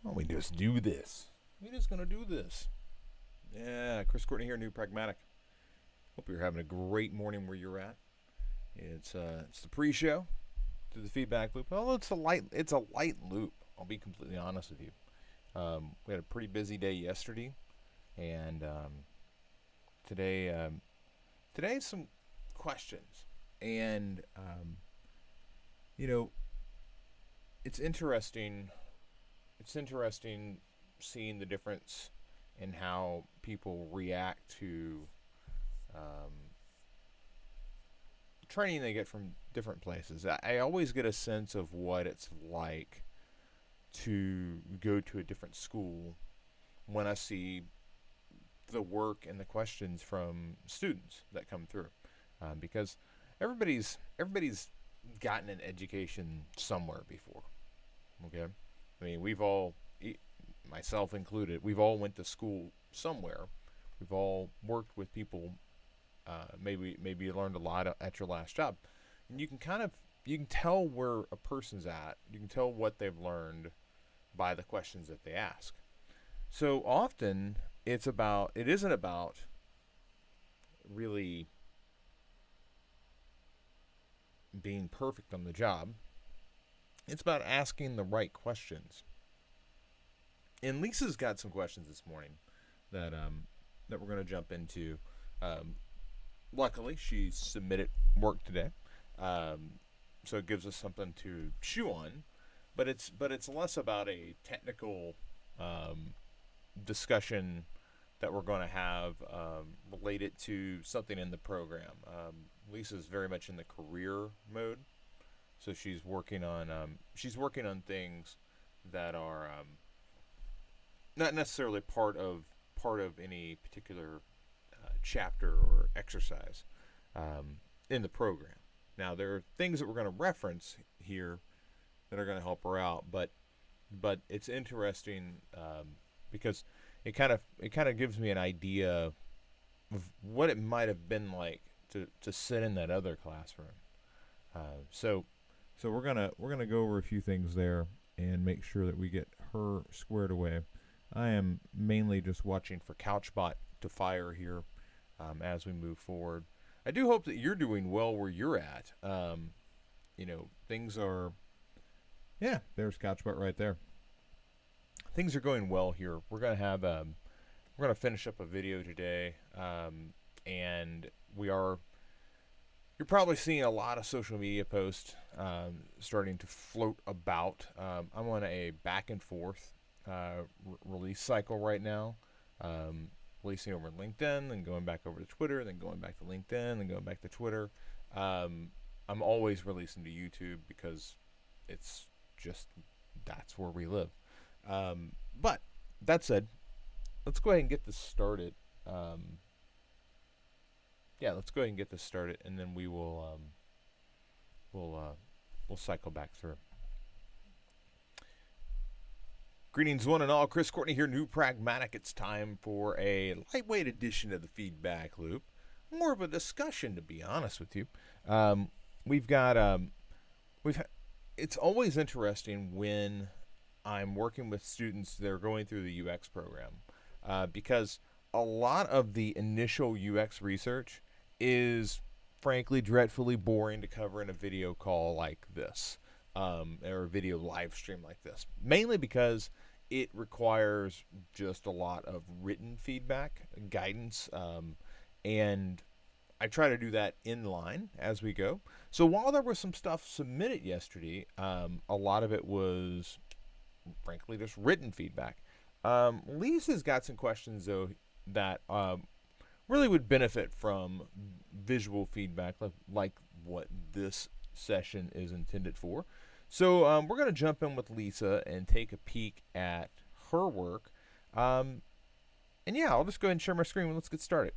Well, we just do this. We're just gonna do this. Yeah, Chris Courtney here, New Pragmatic. Hope you're having a great morning where you're at. It's the pre-show to the feedback loop. Well, it's a light loop. I'll be completely honest with you. We had a pretty busy day yesterday, and today today some questions, and you know it's interesting. It's interesting seeing the difference in how people react to um, training they get from different places. I always get a sense of what it's like to go to a different school when I see the work and the questions from students that come through, because everybody's gotten an education somewhere before. Okay, I mean we've all, myself included, we've all went to school somewhere. We've all worked with people. Maybe you learned a lot at your last job, and you can tell where a person's at. You can tell what they've learned by the questions that they ask. So often it isn't about really being perfect on the job. It's about asking the right questions. And Lisa's got some questions this morning that that we're going to jump into. Um, Luckily, she submitted work today, um, so it gives us something to chew on. But it's less about a technical um, discussion that we're going to have related to something in the program. Lisa's very much in the career mode, so she's working on things that are not necessarily part of any particular chapter or exercise um, in the program. Now there are things that we're going to reference here that are going to help her out, but it's interesting because it kind of gives me an idea of what it might have been like to sit in that other classroom. So we're gonna go over a few things there and make sure that we get her squared away. I am mainly just watching for CouchBot to fire here as we move forward. I do hope that you're doing well where you're at. Things are, yeah, there's CouchBot right there. Things are going well here. We're gonna finish up a video today, and we are. You're probably seeing a lot of social media posts starting to float about. I'm on a back and forth release cycle right now. Releasing over LinkedIn, then going back over to Twitter, then going back to LinkedIn, then going back to Twitter. I'm always releasing to YouTube because it's just that's where we live. But that said, let's go ahead and get this started. Yeah, let's go ahead and get this started, and then we'll we'll cycle back through. Greetings, one and all. Chris Courtney here, New Pragmatic. It's time for a lightweight edition of the feedback loop. More of a discussion, to be honest with you. Um, we've got we've it's always interesting when I'm working with students that are going through the UX program because a lot of the initial UX research is frankly dreadfully boring to cover in a video call like this, or a video live stream like this, mainly because it requires just a lot of written feedback, guidance, and I try to do that in line as we go. So while there was some stuff submitted yesterday, a lot of it was frankly just written feedback. Lisa's got some questions though that really would benefit from visual feedback, like what this session is intended for. So we're going to jump in with Lisa and take a peek at her work. Um, and yeah, I'll just go ahead and share my screen and let's get started.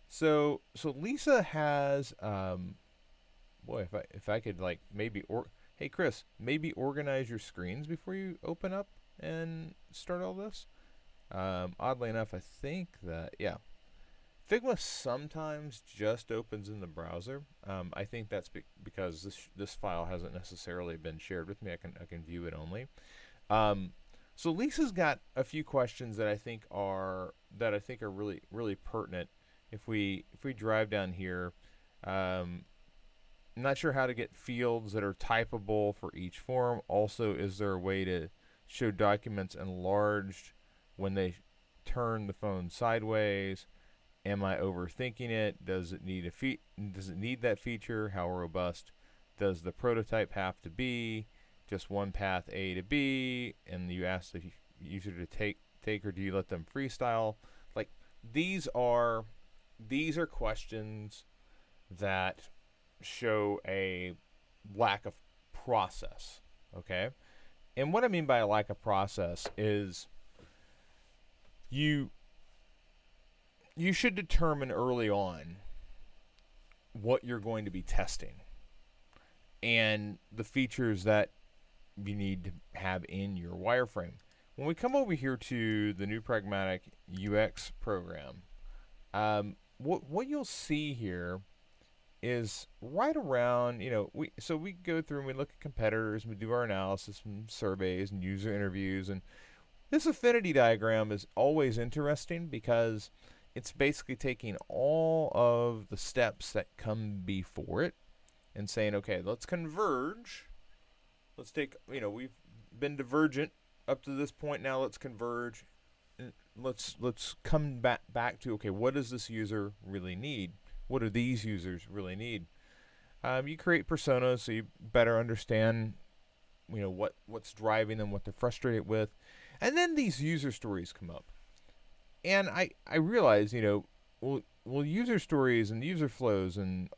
So Lisa has boy, if I could like maybe hey Chris, maybe organize your screens before you open up and start all this. Oddly enough, I think that yeah, Figma sometimes just opens in the browser. I think that's because this file hasn't necessarily been shared with me. I can view it only. Um, So Lisa's got a few questions that I think are really pertinent. If we drive down here, I'm not sure how to get fields that are typable for each form. Also, is there a way to show documents enlarged when they turn the phone sideways? Am I overthinking it? Does it need does it need that feature? How robust does the prototype have to be? Just one path A to B, and you ask the user to take, or do you let them freestyle? Like these are these are questions that show a lack of process. Okay, and what I mean by a lack of process is you you should determine early on what you're going to be testing and the features that you need to have in your wireframe. When we come over here to the new Pragmatic UX program, what you'll see here is right around, we go through and we look at competitors and we do our analysis and surveys and user interviews, and this affinity diagram is always interesting because it's basically taking all of the steps that come before it and saying, okay, let's converge. Let's take, we've been divergent up to this point. Now let's converge. And let's come back to, okay, what does this user really need? What do these users really need? You create personas so you better understand, what's driving them, what they're frustrated with, and then these user stories come up. And I realize, well, user stories and user flows and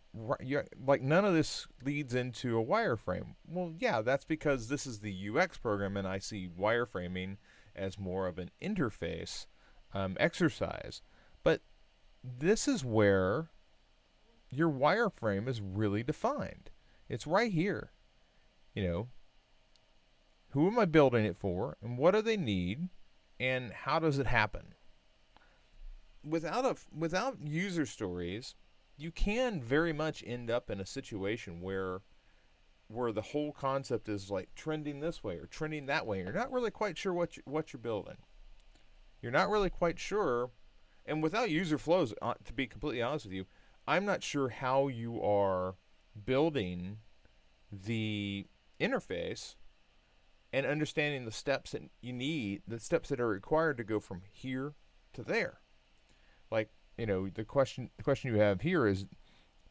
like none of this leads into a wireframe. Well, yeah, that's because this is the UX program, and I see wireframing as more of an interface exercise. But this is where your wireframe is really defined. It's right here. Who am I building it for, and what do they need, and how does it happen? Without user stories, you can very much end up in a situation where the whole concept is like trending this way or trending that way. You're not really quite sure what you're building. You're not really quite sure, and without user flows, to be completely honest with you, I'm not sure how you are building the interface and understanding the steps that you need, the steps that are required to go from here to there. Like, the question you have here is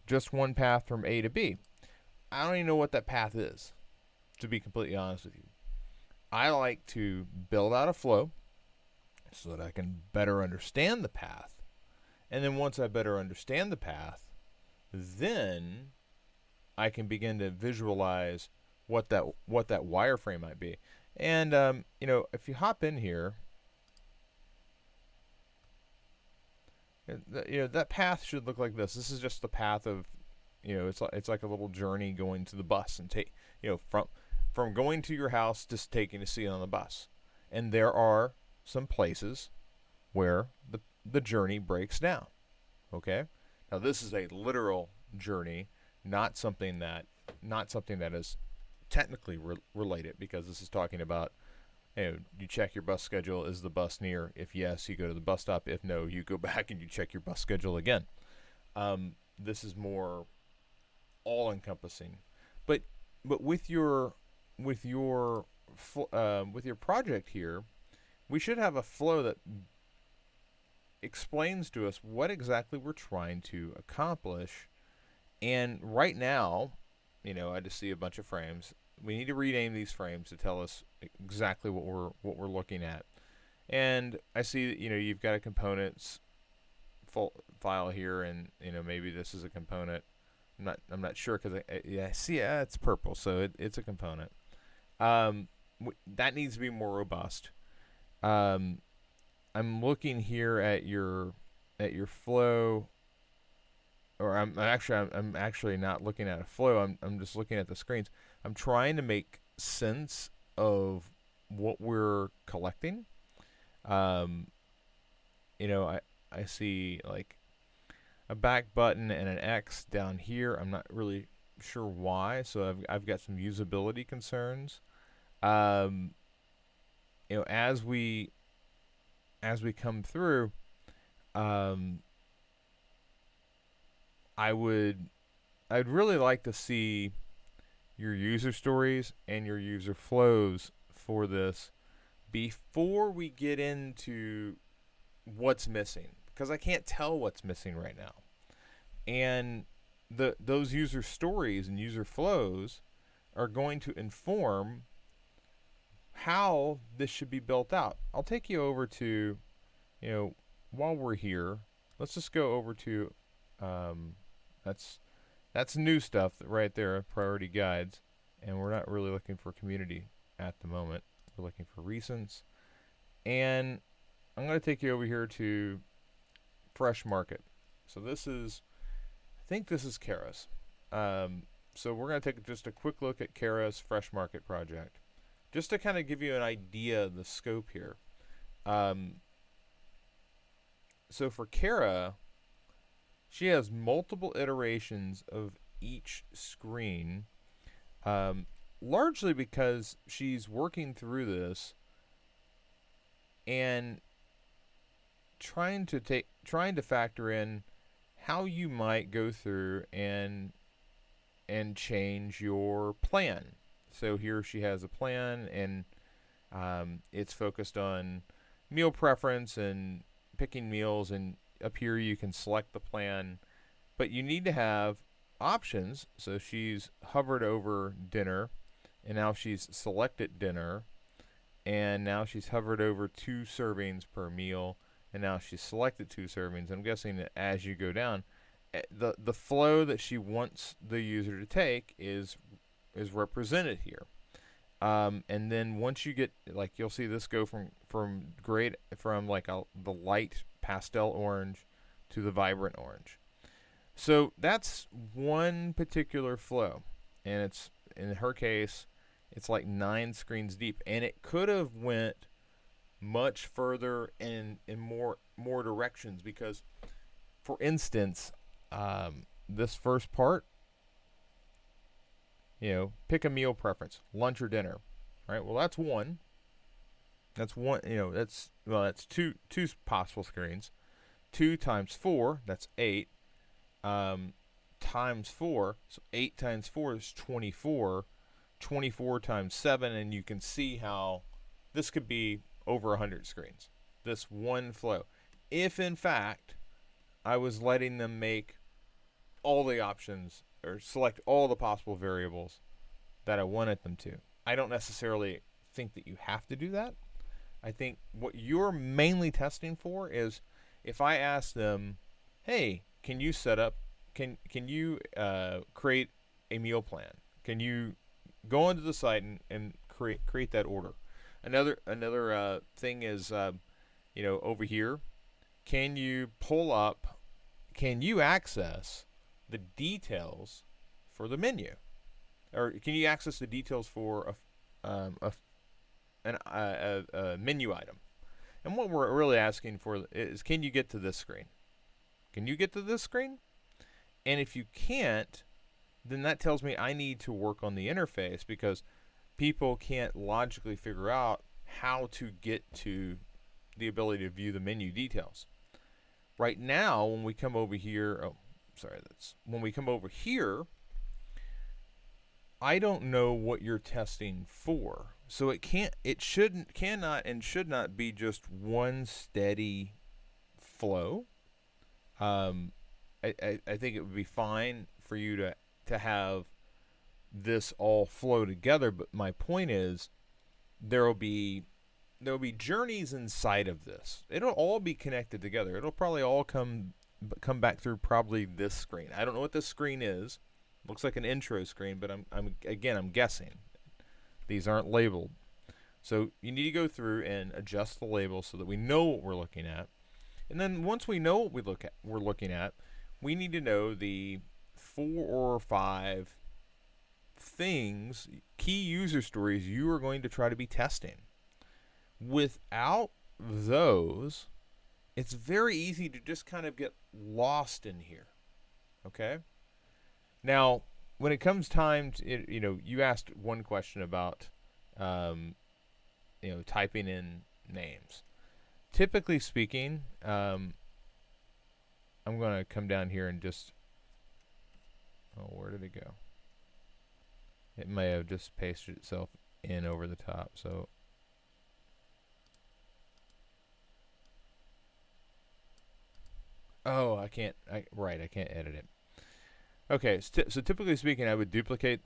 just one path from A to B. I don't even know what that path is, to be completely honest with you. I like to build out a flow so that I can better understand the path. And then once I better understand the path, then I can begin to visualize what that wireframe might be. And if you hop in here, that path should look like this. This is just the path of, it's like a little journey going to the bus and take, from going to your house to taking a seat on the bus. And there are some places where the journey breaks down. Okay? Now this is a literal journey, not something that is technically related, because this is talking about, you check your bus schedule. Is the bus near? If yes, you go to the bus stop. If no, you go back and you check your bus schedule again. This is more all-encompassing. But with your project here, we should have a flow that explains to us what exactly we're trying to accomplish. And right now, I just see a bunch of frames. We need to rename these frames to tell us exactly what we're looking at. And I see that you've got a components file here, and maybe this is a component. I'm not sure, because I see it's purple, so it's a component. That needs to be more robust. I'm looking here at your flow. Or I'm actually not looking at a flow. I'm just looking at the screens. I'm trying to make sense of what we're collecting. I see like a back button and an X down here. I'm not really sure why. So I've got some usability concerns. as we come through, um, I would I'd really like to see your user stories and your user flows for this before we get into what's missing, because I can't tell what's missing right now. And those user stories and user flows are going to inform how this should be built out. I'll take you over to, while we're here, let's just go over to, um, that's new stuff right there, priority guides, and we're not really looking for community at the moment. We're looking for recents, and I'm going to take you over here to fresh market. So I think this is Kara's. So we're going to take just a quick look at Kara's fresh market project, just to kind of give you an idea of the scope here. So for Kara, she has multiple iterations of each screen, largely because she's working through this and trying to factor in how you might go through and change your plan. So here she has a plan, and it's focused on meal preference and picking meals, and up here you can select the plan, but you need to have options. So she's hovered over dinner, and now she's selected dinner, and now she's hovered over 2 servings per meal, and now she's selected 2 servings. I'm guessing that as you go down, the flow that she wants the user to take is represented here. And then once you get, like, you'll see this go from the light pastel orange to the vibrant orange. So that's one particular flow, and it's, in her case, it's like 9 screens deep, and it could have went much further in more directions, because, for instance, this first part, pick a meal preference, lunch or dinner, right? Well, that's one. That's one. That's two possible screens. 2 times 4, that's 8. Times 4, so 8 times 4 is 24. 24 times 7, and you can see how this could be over 100 screens. This one flow, if in fact I was letting them make all the options or select all the possible variables that I wanted them to. I don't necessarily think that you have to do that. I think what you're mainly testing for is, if I ask them, hey, can you create a meal plan? Can you go onto the site and create that order? Another thing is, over here, can you access the details for the menu, or can you access the details for a menu item? And what we're really asking for is, can you get to this screen? Can you get to this screen? And if you can't, then that tells me I need to work on the interface, because people can't logically figure out how to get to the ability to view the menu details. Right now, when we come over here, when we come over here, I don't know what you're testing for. So it cannot and should not be just one steady flow. I think it would be fine for you to have this all flow together, but my point is, there will be journeys inside of this. It'll all be connected together. It'll probably all come back through probably this screen. I don't know what this screen is. Looks like an intro screen, but I'm guessing. These aren't labeled. So you need to go through and adjust the label so that we know what we're looking at. And then once we know what we're looking at, we need to know the 4 or 5 things, key user stories you are going to try to be testing. Without those, it's very easy to just kind of get lost in here. Okay? Now, when it comes time to, you asked one question about, typing in names. Typically speaking, I'm going to come down here and just, where did it go? It may have just pasted itself in over the top. So I can't. I can't edit it. Okay, so typically speaking, I would duplicate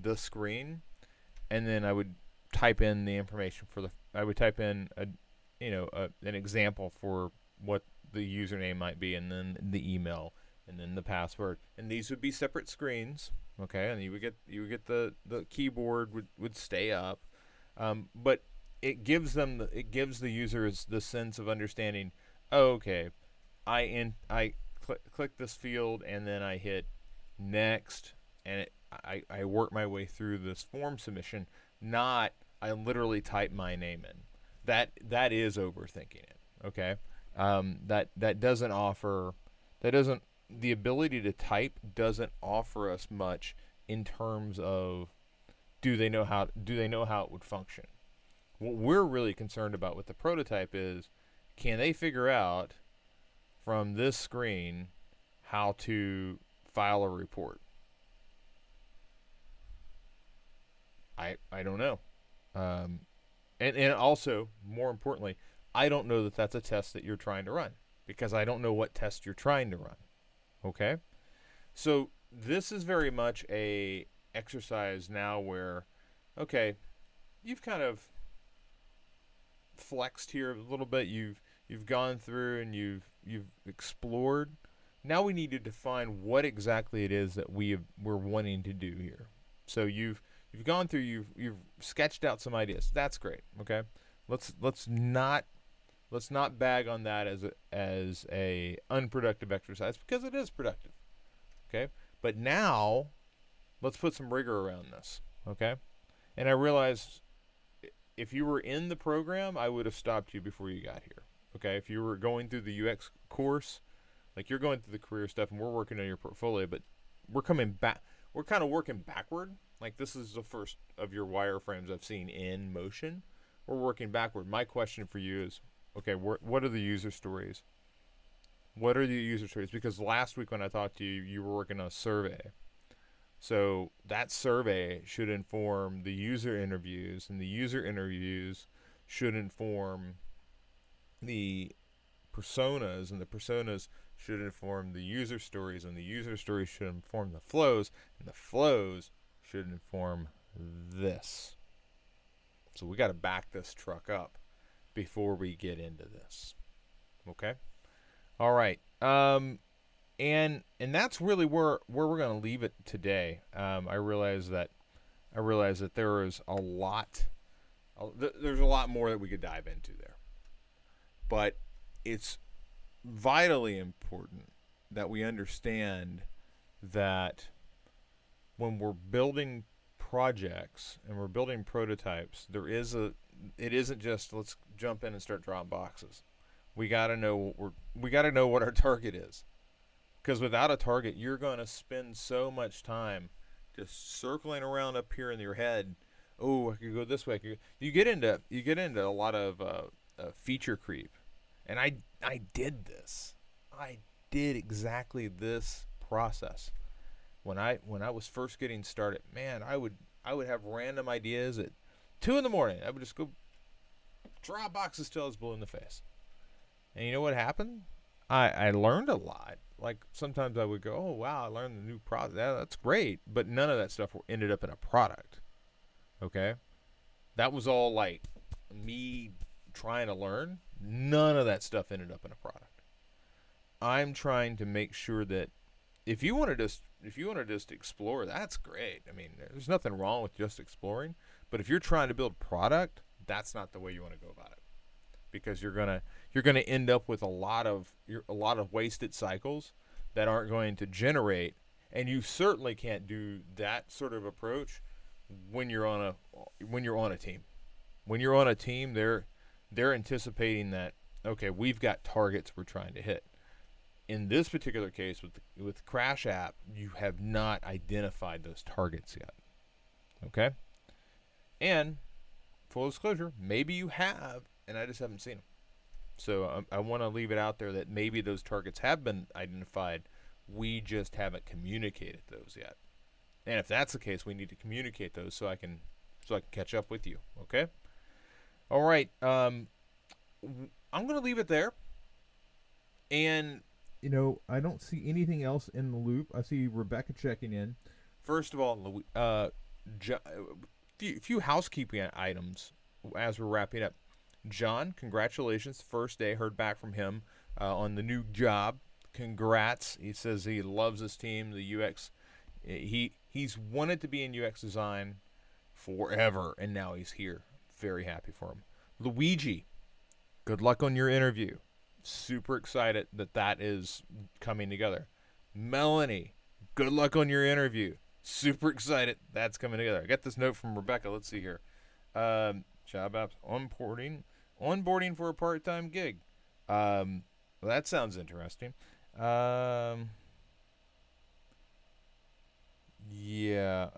the screen, and then I would type in the information for the. I would type in an example for what the username might be, and then the email, and then the password, and these would be separate screens. Okay, and you would get the keyboard would stay up, but it gives the users the sense of understanding. Oh, okay, I click this field, and then I hit next, and I work my way through this form submission. Not I literally type my name in. That is overthinking it. Okay, that doesn't offer the ability to type doesn't offer us much in terms of do they know how it would function. What we're really concerned about with the prototype is, can they figure out from this screen how to file a report? I don't know. And also, more importantly, I don't know that that's a test that you're trying to run, because I don't know what test you're trying to run. Okay? So this is very much a exercise now where, okay, you've kind of flexed here a little bit. You've gone through and you've explored. Now we need to define what exactly it is that we're wanting to do here. So you've gone through, you've sketched out some ideas. That's great. Okay, let's not bag on that as a unproductive exercise, because it is productive. Okay, but now let's put some rigor around this. Okay, and I realize if you were in the program, I would have stopped you before you got here. Okay, if you were going through the UX course, like you're going through the career stuff and we're working on your portfolio, but we're coming back. We're kind of working backward. Like, this is the first of your wireframes I've seen in motion. We're working backward. My question for you is, okay, what are the user stories? What are the user stories? Because last week when I talked to you, you were working on a survey. So that survey should inform the user interviews, and the user interviews should inform the personas, and the personas should inform the user stories, and the user stories should inform the flows, and the flows should inform this. So we got to back this truck up before we get into this. Okay? All right. And that's really where we're going to leave it today. I realize that there is a lot. There's a lot more that we could dive into there, but it's vitally important that we understand that when we're building projects and we're building prototypes, it isn't just let's jump in and start drawing boxes. We got to know what our target is. Because without a target, you're going to spend so much time just circling around up here in your head. Oh, I could go this way. You get into a lot of feature creep, and I did this. I did exactly this process when I was first getting started. Man, I would have random ideas at 2 a.m. I would just go draw boxes till I was blue in the face. And you know what happened? I learned a lot. Like, sometimes I would go, oh, wow, I learned the new product. That's great. But none of that stuff ended up in a product. Okay? That was all, like, me trying to learn. None of that stuff ended up in a product. I'm trying to make sure that if you want to just explore, that's great. I mean, there's nothing wrong with just exploring. But if you're trying to build product, that's not the way you want to go about it. Because you're gonna end up with a lot of wasted cycles that aren't going to generate, and you certainly can't do that sort of approach when you're on a team. When you're on a team, they're anticipating that, okay, we've got targets we're trying to hit. In this particular case with Crash App, you have not identified those targets yet. Okay, and full disclosure, maybe you have, and I just haven't seen them. So I want to leave it out there that maybe those targets have been identified. We just haven't communicated those yet. And if that's the case, we need to communicate those so I can catch up with you. Okay. All right. I'm gonna leave it there. And I don't see anything else in the loop. I see Rebecca checking in. first of all, few housekeeping items as we're wrapping up. John, congratulations. First day, heard back from him on the new job. Congrats. He says he loves his team, the UX. He's wanted to be in UX design forever, and now he's here. Very happy for him. Luigi, good luck on your interview. Super excited that is coming together. Melanie, good luck on your interview. Super excited that's coming together. I got this note from Rebecca. Let's see here. Job apps onboarding for a part-time gig. Well, that sounds interesting. Yeah.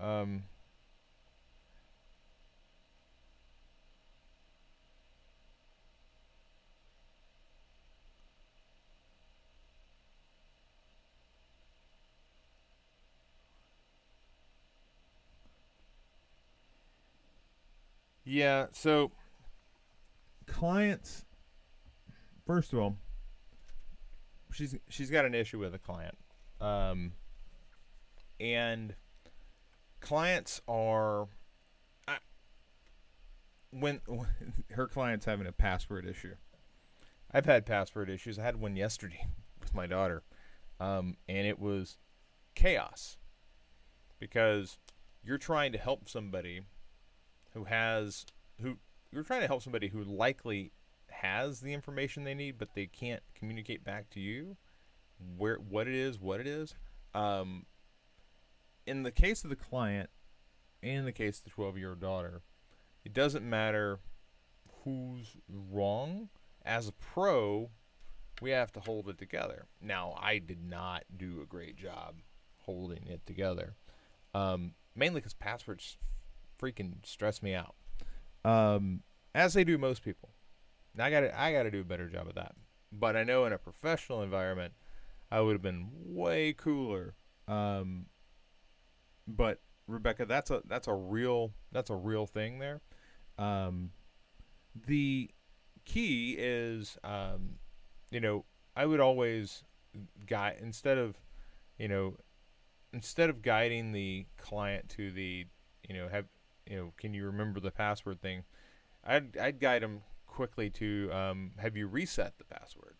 Yeah. So Clients, first of all, she's got an issue with a client, and clients are when her client's having a password issue. I've had password issues. I had one yesterday with my daughter, and it was chaos because you're trying to help somebody who you're trying to help somebody who likely has the information they need, but they can't communicate back to you what it is. Um, in the case of the client, and in the case of the 12-year-old daughter, it doesn't matter who's wrong. As a pro, we have to hold it together. Now, I did not do a great job holding it together, mainly because passwords freaking stress me out, as they do most people. Now, I gotta do a better job of that. But I know in a professional environment, I would have been way cooler. But Rebecca, that's a real thing there. Um, the key is, I would always guide instead of guiding the client to the, can you remember the password thing? I'd guide them quickly to, have you reset the password?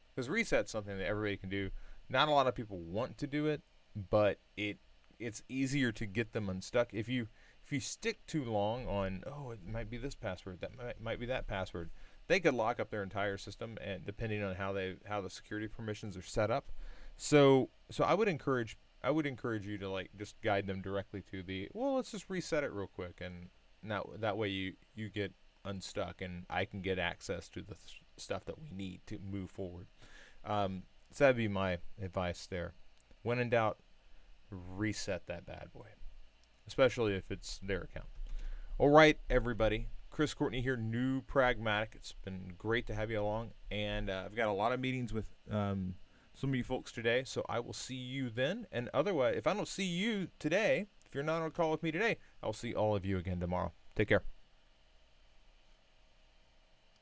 Because reset's something that everybody can do. Not a lot of people want to do it, but it's easier to get them unstuck. If you stick too long on, it might be this password, that might be that password, they could lock up their entire system, and depending on how the security permissions are set up. So I would encourage you to just guide them directly to let's just reset it real quick, and now that way you get unstuck, and I can get access to the stuff that we need to move forward. So that'd be my advice there. When in doubt, reset that bad boy, especially if it's their account. All right, everybody. Chris Courtney here, New Pragmatic. It's been great to have you along, and I've got a lot of meetings with some of you folks today, so I will see you then. And otherwise, if I don't see you today, if you're not on a call with me today, I'll see all of you again tomorrow. Take care.